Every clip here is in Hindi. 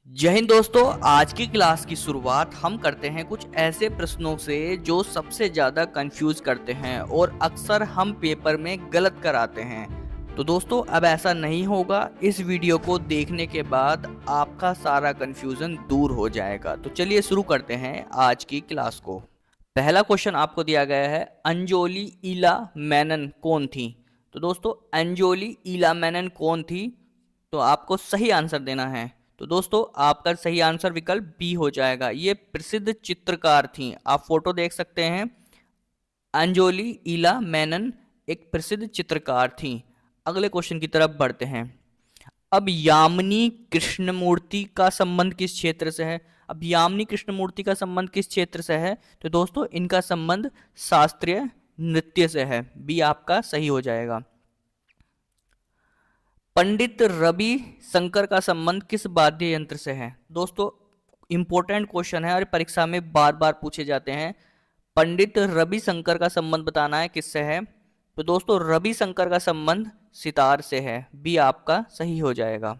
जय हिंद दोस्तों। आज की क्लास की शुरुआत हम करते हैं कुछ ऐसे प्रश्नों से जो सबसे ज़्यादा कंफ्यूज करते हैं और अक्सर हम पेपर में गलत कराते हैं। तो दोस्तों अब ऐसा नहीं होगा। इस वीडियो को देखने के बाद आपका सारा कंफ्यूजन दूर हो जाएगा। तो चलिए शुरू करते हैं आज की क्लास को। पहला क्वेश्चन आपको दिया गया है, अंजोली ईला मेनन कौन थी? तो दोस्तों अंजोली ईला मेनन कौन थी? तो आपको सही आंसर देना है। तो दोस्तों आपका सही आंसर विकल्प बी हो जाएगा। ये प्रसिद्ध चित्रकार थी। आप फोटो देख सकते हैं। अंजोली ईला मेनन एक प्रसिद्ध चित्रकार थी। अगले क्वेश्चन की तरफ बढ़ते हैं। अब यामिनी कृष्णमूर्ति का संबंध किस क्षेत्र से है? अब यामिनी कृष्णमूर्ति का संबंध किस क्षेत्र से है? तो दोस्तों इनका संबंध शास्त्रीय नृत्य से है। बी आपका सही हो जाएगा। पंडित रवि शंकर का संबंध किस वाद्य यंत्र से है? दोस्तों इंपॉर्टेंट क्वेश्चन है और परीक्षा में बार बार पूछे जाते हैं। पंडित रवि शंकर का संबंध बताना है किससे है? तो दोस्तों रवि शंकर का संबंध सितार से है। बी आपका सही हो जाएगा।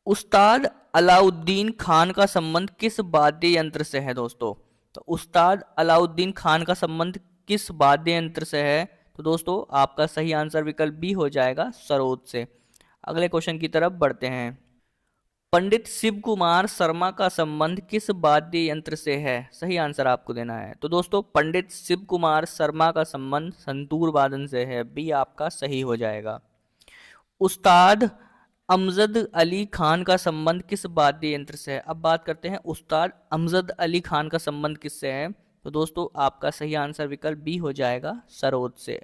उस्ताद अलाउद्दीन खान का संबंध किस वाद्य यंत्र से है? दोस्तों तो उस्ताद अलाउद्दीन खान का संबंध किस वाद्य यंत्र से है? तो दोस्तों आपका सही आंसर विकल्प बी हो जाएगा, सरोद से। अगले क्वेश्चन की तरफ बढ़ते हैं। पंडित शिव कुमार शर्मा का संबंध किस वाद्य यंत्र से है? सही आंसर आपको देना है। तो दोस्तों पंडित शिव कुमार शर्मा का संबंध संतूर वादन से है। बी आपका सही हो जाएगा। उस्ताद अमजद अली खान का संबंध किस वाद्य यंत्र से है? अब बात करते हैं उस्ताद अमजद अली खान का संबंध किससे है? तो दोस्तों आपका सही आंसर विकल्प बी हो जाएगा, सरोद से।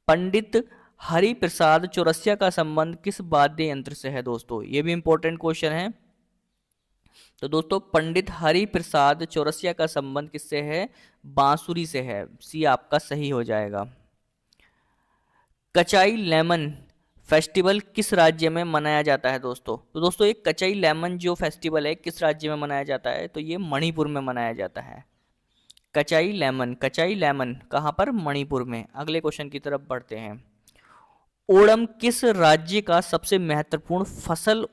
पंडित हरि प्रसाद चौरसिया का संबंध किस वाद्य यंत्र से है? दोस्तों ये भी इंपॉर्टेंट क्वेश्चन है। तो दोस्तों पंडित हरि प्रसाद चौरसिया का संबंध किससे है? बांसुरी से है। सी आपका सही हो जाएगा। कचाई लेमन फेस्टिवल किस राज्य में मनाया जाता है? दोस्तों तो दोस्तों एक कचाई लेमन जो फेस्टिवल है किस राज्य में मनाया जाता है? तो ये मणिपुर में मनाया जाता है। कचाई लेमन कहाँ पर? मणिपुर में। अगले क्वेश्चन की तरफ बढ़ते हैं। ओणम किस राज्य का सबसे महत्वपूर्ण फसल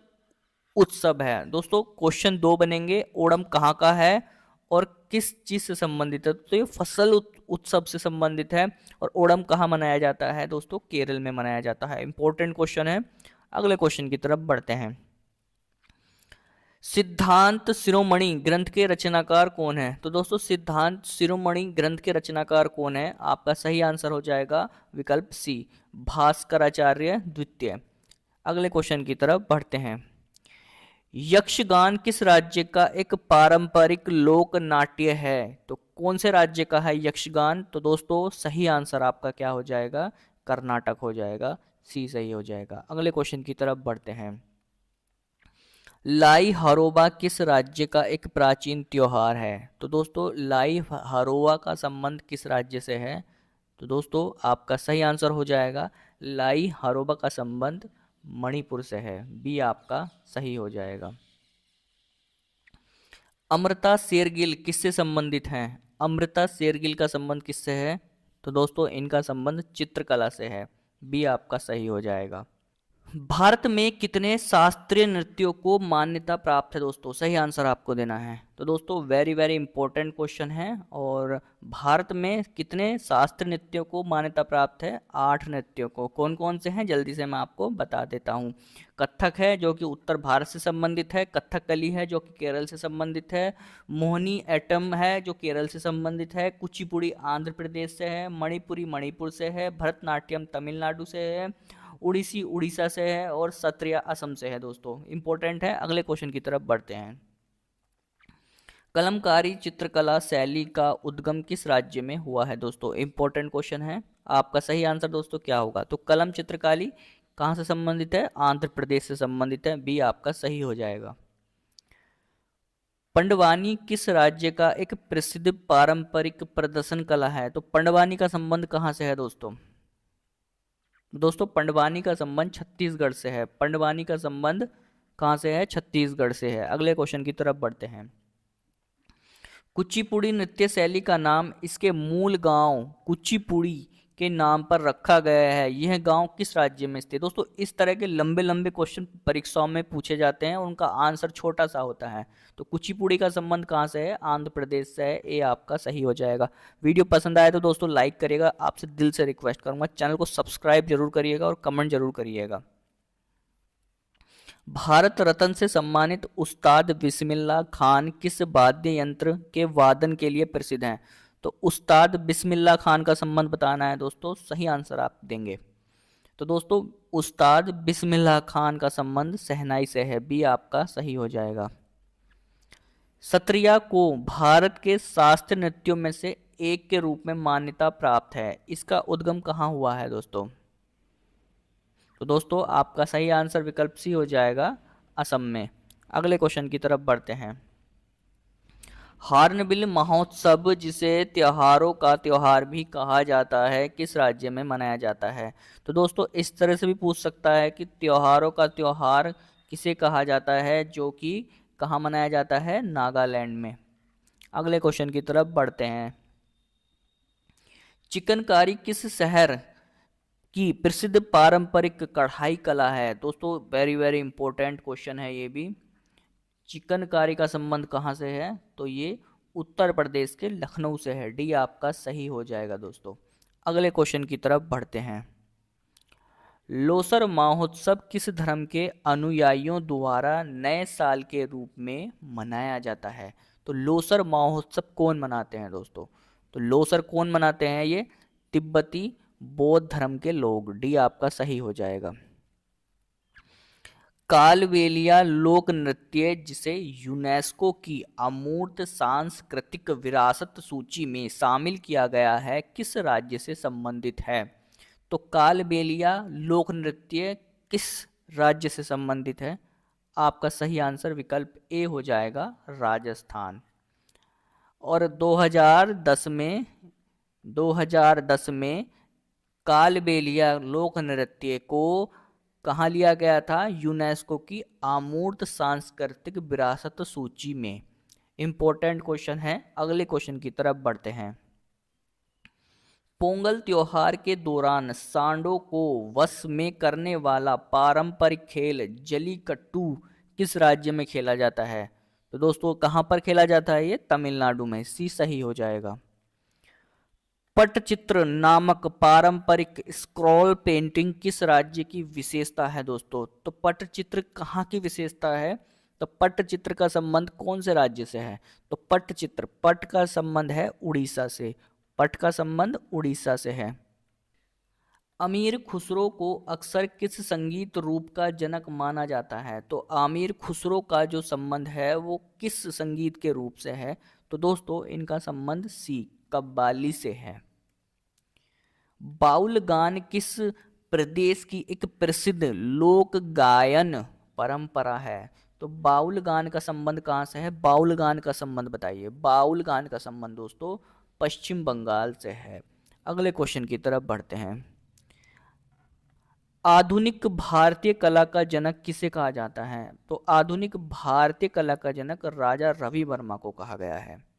उत्सव है? दोस्तों क्वेश्चन दो बनेंगे। ओणम कहाँ का है और किस चीज से संबंधित है? तो ये फसल उत्सव से संबंधित है। और ओणम कहाँ मनाया जाता है? दोस्तों केरल में मनाया जाता है। इंपॉर्टेंट क्वेश्चन है। अगले क्वेश्चन की तरफ बढ़ते हैं। सिद्धांत शिरोमणि ग्रंथ के रचनाकार कौन है? तो दोस्तों सिद्धांत शिरोमणि ग्रंथ के रचनाकार कौन है? आपका सही आंसर हो जाएगा विकल्प सी, भास्कराचार्य द्वितीय। अगले क्वेश्चन की तरफ बढ़ते हैं। यक्षगान किस राज्य का एक पारंपरिक लोक नाट्य है? तो कौन से राज्य का है यक्षगान? तो दोस्तों सही आंसर आपका क्या हो जाएगा? कर्नाटक हो जाएगा। सी सही हो जाएगा। अगले क्वेश्चन की तरफ बढ़ते हैं। लाई हरोबा किस राज्य का एक प्राचीन त्योहार है? तो दोस्तों लाई हरोबा का संबंध किस राज्य से है? तो दोस्तों आपका सही आंसर हो जाएगा, लाई हरोबा का संबंध मणिपुर से है। बी आपका सही हो जाएगा। अमृता शेरगिल किससे संबंधित हैं? अमृता शेरगिल का संबंध किससे है? तो दोस्तों इनका संबंध चित्रकला से है। बी आपका सही हो जाएगा। भारत में कितने शास्त्रीय नृत्यों को मान्यता प्राप्त है? दोस्तों सही आंसर आपको देना है। तो दोस्तों वेरी वेरी इंपॉर्टेंट क्वेश्चन है। और भारत में कितने शास्त्रीय नृत्यों को मान्यता प्राप्त है? 8 नृत्यों को। कौन कौन से हैं जल्दी से मैं आपको बता देता हूँ। कथक है जो कि उत्तर भारत से संबंधित है। कथकली है जो कि केरल से संबंधित है। मोहिनी एटम है जो केरल से संबंधित है। कुचिपुड़ी आंध्र प्रदेश से है। मणिपुरी मणिपुर से है। भरतनाट्यम तमिलनाडु से है। उड़ीसी उड़ीसा से है। और सत्रिया असम से है। दोस्तों इंपॉर्टेंट है। अगले क्वेश्चन की तरफ बढ़ते हैं। कलमकारी चित्रकला शैली का उद्गम किस राज्य में हुआ है? दोस्तों इंपॉर्टेंट क्वेश्चन है। आपका सही आंसर दोस्तों क्या होगा? तो कलम चित्रकारी कहाँ से संबंधित है? आंध्र प्रदेश से संबंधित है। बी आपका सही हो जाएगा। पंडवानी किस राज्य का एक प्रसिद्ध पारंपरिक प्रदर्शन कला है? तो पंडवानी का संबंध कहाँ से है? दोस्तों पंडवानी का संबंध छत्तीसगढ़ से है। पंडवानी का संबंध कहाँ से है? छत्तीसगढ़ से है। अगले क्वेश्चन की तरफ बढ़ते हैं। कुचिपुड़ी नृत्य शैली का नाम इसके मूल गांव कुचिपुड़ी के नाम पर रखा गया है, यह गांव किस राज्य में स्थित है। दोस्तों इस तरह के लंबे लंबे क्वेश्चन परीक्षाओं में पूछे जाते हैं और उनका आंसर छोटा सा होता है। तो कुचिपुड़ी का संबंध कहाँ से है, आंध्र प्रदेश से है, ये आपका सही हो जाएगा। वीडियो पसंद आए तो दोस्तों लाइक करिएगा, आपसे दिल से रिक्वेस्ट करूंगा, चैनल को सब्सक्राइब जरूर करिएगा और कमेंट जरूर करिएगा। भारत रत्न से सम्मानित उस्ताद बिस्मिल्लाह खान किस वाद्य यंत्र के वादन के लिए प्रसिद्ध हैं। तो उस्ताद बिस्मिल्लाह खान का संबंध बताना है दोस्तों, सही आंसर आप देंगे। तो दोस्तों उस्ताद बिस्मिल्लाह खान का संबंध शहनाई से है, बी आपका सही हो जाएगा। सत्रिया को भारत के शास्त्रीय नृत्यों में से एक के रूप में मान्यता प्राप्त है, इसका उद्गम कहाँ हुआ है दोस्तों। तो दोस्तों आपका सही आंसर विकल्प सी हो जाएगा, असम में। अगले क्वेश्चन की तरफ बढ़ते हैं। हार्नबिल महोत्सव, जिसे त्योहारों का त्योहार भी कहा जाता है, किस राज्य में मनाया जाता है। तो दोस्तों इस तरह से भी पूछ सकता है कि त्योहारों का त्योहार किसे कहा जाता है, जो कि कहाँ मनाया जाता है, नागालैंड में। अगले क्वेश्चन की तरफ बढ़ते हैं। चिकनकारी किस शहर की प्रसिद्ध पारंपरिक कढ़ाई कला है। दोस्तों वेरी वेरी इंपॉर्टेंट क्वेश्चन है ये भी। चिकनकारी का संबंध कहाँ से है, तो ये उत्तर प्रदेश के लखनऊ से है, डी आपका सही हो जाएगा दोस्तों। अगले क्वेश्चन की तरफ बढ़ते हैं। लोसर महोत्सव किस धर्म के अनुयायियों द्वारा नए साल के रूप में मनाया जाता है। तो लोसर महोत्सव कौन मनाते हैं दोस्तों, तो लोसर कौन मनाते हैं, ये तिब्बती बौद्ध धर्म के लोग, डी आपका सही हो जाएगा। कालबेलिया लोक नृत्य, जिसे यूनेस्को की अमूर्त सांस्कृतिक विरासत सूची में शामिल किया गया है, किस राज्य से संबंधित है। तो कालबेलिया लोक नृत्य किस राज्य से संबंधित है, आपका सही आंसर विकल्प ए हो जाएगा, राजस्थान। और 2010 में कालबेलिया लोक नृत्य को कहाँ लिया गया था, यूनेस्को की अमूर्त सांस्कृतिक विरासत सूची में। इंपॉर्टेंट क्वेश्चन है। अगले क्वेश्चन की तरफ बढ़ते हैं। पोंगल त्योहार के दौरान सांडों को वश में करने वाला पारंपरिक खेल जलीकट्टू किस राज्य में खेला जाता है। तो दोस्तों कहाँ पर खेला जाता है, ये तमिलनाडु में, सी सही हो जाएगा। पट्टचित्र नामक पारंपरिक स्क्रॉल पेंटिंग किस राज्य की विशेषता है दोस्तों। तो पट्टचित्र कहाँ की विशेषता है, तो पट्टचित्र का संबंध कौन से राज्य से है, तो पट्टचित्र, पट्ट का संबंध है उड़ीसा से, पट्ट का संबंध उड़ीसा से है। अमीर खुसरो को अक्सर किस संगीत रूप का जनक माना जाता है। तो अमीर खुसरो का जो संबंध है वो किस संगीत के रूप से है, तो दोस्तों इनका संबंध सी कव्वाली से है। बाउल गान किस प्रदेश की एक प्रसिद्ध लोक गायन परंपरा है। तो बाउल गान का संबंध कहाँ से है, बाउल गान का संबंध बताइए। बाउल गान का संबंध दोस्तों पश्चिम बंगाल से है। अगले क्वेश्चन की तरफ बढ़ते हैं। आधुनिक भारतीय कला का जनक किसे कहा जाता है। तो आधुनिक भारतीय कला का जनक राजा रवि वर्मा को कहा गया है।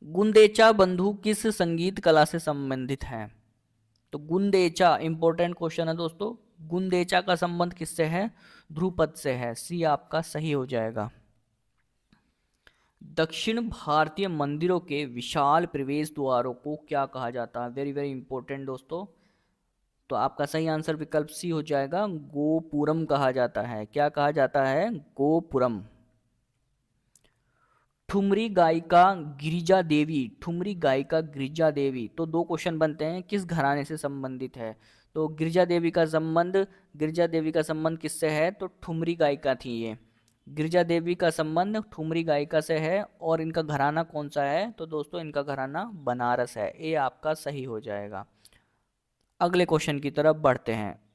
गुंदेचा बंधु किस संगीत कला से संबंधित हैं। तो गुंदेचा इंपॉर्टेंट क्वेश्चन है दोस्तों, गुंदेचा का संबंध किससे है, ध्रुपद से है, सी आपका सही हो जाएगा। दक्षिण भारतीय मंदिरों के विशाल प्रवेश द्वारों को क्या कहा जाता है, वेरी वेरी इंपॉर्टेंट दोस्तों। तो आपका सही आंसर विकल्प सी हो जाएगा, गोपुरम कहा जाता है। क्या कहा जाता है, गोपुरम। ठुमरी गायिका गिरिजा देवी, ठुमरी गायिका गिरिजा देवी, तो दो क्वेश्चन बनते हैं, किस घराने से संबंधित है। तो गिरिजा देवी का संबंध किससे है, तो ठुमरी गायिका थी ये। गिरिजा देवी का संबंध ठुमरी गायिका से है। और इनका घराना कौन सा है, तो दोस्तों इनका घराना बनारस है, ये आपका सही हो जाएगा। अगले क्वेश्चन की तरफ बढ़ते हैं।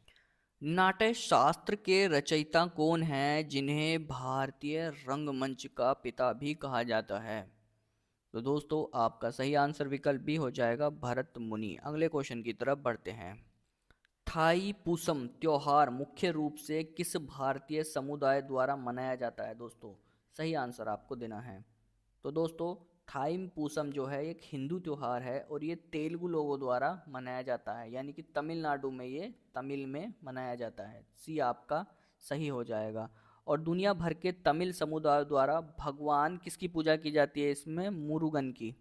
नाट्य शास्त्र के रचयिता कौन हैं, जिन्हें भारतीय रंगमंच का पिता भी कहा जाता है। तो दोस्तों आपका सही आंसर विकल्प भी हो जाएगा, भरत मुनि। अगले क्वेश्चन की तरफ बढ़ते हैं। थाई पुसम त्योहार मुख्य रूप से किस भारतीय समुदाय द्वारा मनाया जाता है दोस्तों। सही आंसर आपको देना है। तो दोस्तों थाइम पूसम जो है एक हिंदू त्योहार है और ये तेलुगु लोगों द्वारा मनाया जाता है, यानी कि तमिलनाडु में ये तमिल में मनाया जाता है। सी आपका सही हो जाएगा। और दुनिया भर के तमिल समुदाय द्वारा भगवान किसकी पूजा की जाती है इसमें? मुरुगन की।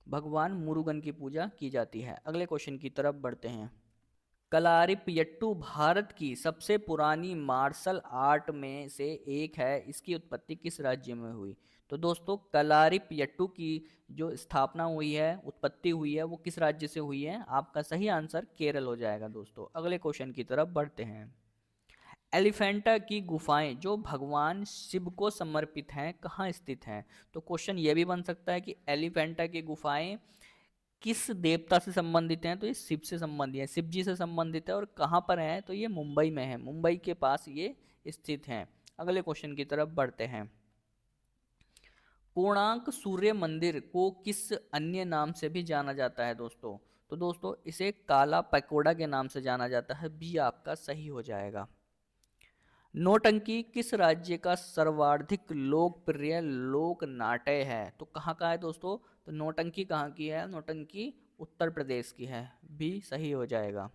भगवान मुरुगन की पूजा की जाती है। अगले क्वेश्चन की तरफ बढ़ते हैं। कलारिपयट्टू भारत की सबसे पुरानी मार्शल आर्ट में से एक है, इसकी उत्पत्ति किस राज्य में हुई? तो दोस्तों कलारिपयट्टू की जो स्थापना हुई है, उत्पत्ति हुई है, वो किस राज्य से हुई है? आपका सही आंसर केरल हो जाएगा दोस्तों। अगले क्वेश्चन की तरफ बढ़ते हैं। एलिफेंटा की गुफाएं जो भगवान शिव को समर्पित हैं कहाँ स्थित हैं? तो क्वेश्चन ये भी बन सकता है कि एलिफेंटा की गुफाएं किस देवता से संबंधित हैं? तो ये शिव से संबंधित है, शिव जी से संबंधित है। और कहाँ पर है? तो ये मुंबई में है, मुंबई के पास ये स्थित हैं। अगले क्वेश्चन की तरफ बढ़ते हैं। कोणार्क सूर्य मंदिर को किस अन्य नाम से भी जाना जाता है दोस्तों? तो दोस्तों इसे काला पकोड़ा के नाम से जाना जाता है। बी आपका सही हो जाएगा। नौटंकी किस राज्य का सर्वाधिक लोकप्रिय लोक नाट्य है? तो कहाँ का है दोस्तों? तो नौटंकी कहाँ की है? नौटंकी उत्तर प्रदेश की है। भी सही हो जाएगा।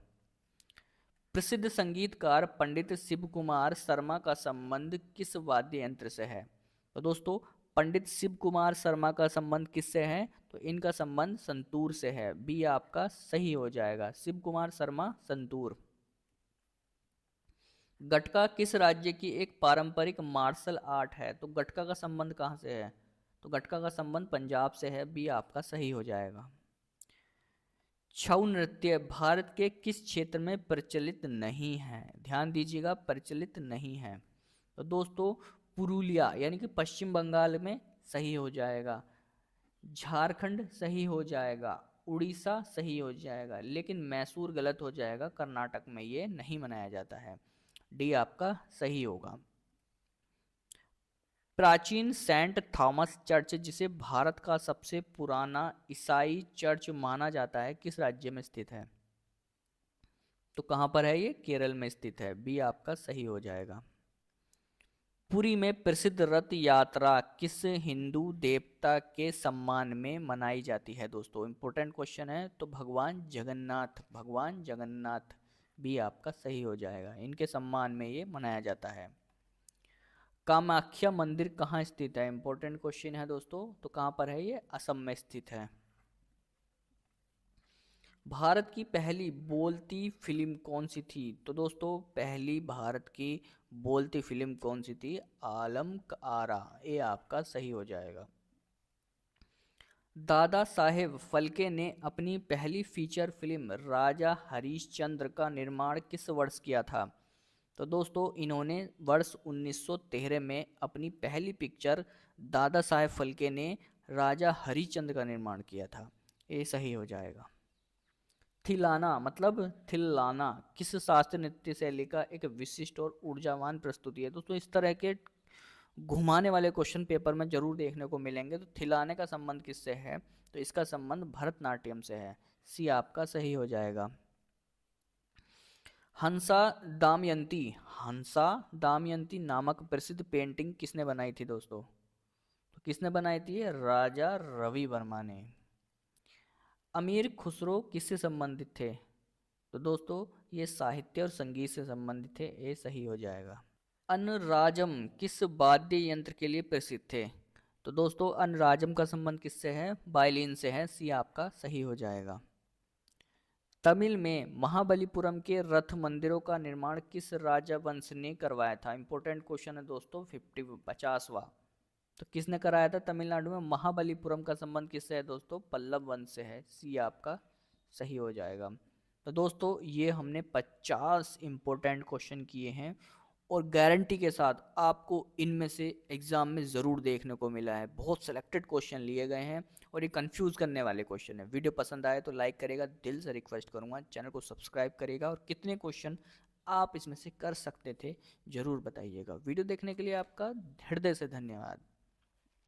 प्रसिद्ध संगीतकार पंडित शिव कुमार शर्मा का संबंध किस वाद्य यंत्र से है? तो दोस्तों पंडित शिव कुमार शर्मा का संबंध किससे है? तो इनका संबंध संतूर से है। बी आपका सही हो जाएगा। शिव कुमार शर्मा संतूर। गटका किस राज्य की एक पारंपरिक मार्शल आर्ट है? तो गटका का संबंध कहाँ से है? तो गटका का संबंध पंजाब से है। बी आपका सही हो जाएगा। छऊ नृत्य भारत के किस क्षेत्र में प्रचलित नहीं है? ध्यान दीजिएगा, प्रचलित नहीं है। तो दोस्तों पुरुलिया यानी कि पश्चिम बंगाल में सही हो जाएगा। झारखंड सही हो जाएगा। उड़ीसा सही हो जाएगा, लेकिन मैसूर गलत हो जाएगा। कर्नाटक में ये नहीं मनाया जाता है। डी आपका सही होगा। प्राचीन सेंट थॉमस चर्च जिसे भारत का सबसे पुराना ईसाई चर्च माना जाता है किस राज्य में स्थित है? तो कहां पर है ये? केरल में स्थित है। बी आपका सही हो जाएगा। पुरी में प्रसिद्ध रथ यात्रा किस हिंदू देवता के सम्मान में मनाई जाती है दोस्तों? इंपॉर्टेंट क्वेश्चन है। तो भगवान जगन्नाथ, भगवान जगन्नाथ। भी आपका सही हो जाएगा। इनके सम्मान में ये मनाया जाता है। कामाख्या मंदिर कहाँ स्थित है? इंपॉर्टेंट क्वेश्चन है दोस्तों। तो कहाँ पर है ये? असम में स्थित है। भारत की पहली बोलती फिल्म कौन सी थी? तो दोस्तों पहली भारत की बोलती फिल्म कौन सी थी? आलम आरा। ये आपका सही हो जाएगा। दादा साहेब फल्के ने अपनी पहली फीचर फिल्म राजा हरिश्चंद्र का निर्माण किस वर्ष किया था? तो दोस्तों इन्होंने वर्ष 1913 में अपनी पहली पिक्चर दादा साहेब फल्के ने राजा हरिश्चंद्र का निर्माण किया था। ये सही हो जाएगा। थिलाना मतलब थिल्लाना किस शास्त्रीय नृत्य शैली का एक विशिष्ट और ऊर्जावान प्रस्तुति है? दोस्तों इस तरह के घुमाने वाले क्वेश्चन पेपर में जरूर देखने को मिलेंगे। तो थिलाने का संबंध किससे है? तो इसका संबंध भरतनाट्यम से है। सी आपका सही हो जाएगा। हंसा दामयंती, हंसा दामयंती नामक प्रसिद्ध पेंटिंग किसने बनाई थी दोस्तों? तो किसने बनाई थी? राजा रवि वर्मा ने। अमीर खुसरो किससे संबंधित थे? तो दोस्तों ये साहित्य और संगीत से संबंधित थे। ये सही हो जाएगा। अनराजम किस वाद्य यंत्र के लिए प्रसिद्ध थे? तो दोस्तों अनराजम का संबंध किससे है? वायलिन से है। सी आपका सही हो जाएगा। तमिल में महाबलीपुरम के रथ मंदिरों का निर्माण किस राजा वंश ने करवाया था? इंपॉर्टेंट क्वेश्चन है दोस्तों। 50वां। तो किसने कराया था तमिलनाडु में? महाबलीपुरम का संबंध किससे है दोस्तों? पल्लव वंश से है। सी आपका सही हो जाएगा। तो दोस्तों ये हमने 50 इंपॉर्टेंट क्वेश्चन किए हैं और गारंटी के साथ आपको इनमें से एग्जाम में ज़रूर देखने को मिला है। बहुत सिलेक्टेड क्वेश्चन लिए गए हैं और ये कंफ्यूज करने वाले क्वेश्चन है। वीडियो पसंद आए तो लाइक करेगा, दिल से रिक्वेस्ट करूंगा चैनल को सब्सक्राइब करेगा और कितने क्वेश्चन आप इसमें से कर सकते थे ज़रूर बताइएगा। वीडियो देखने के लिए आपका हृदय से धन्यवाद।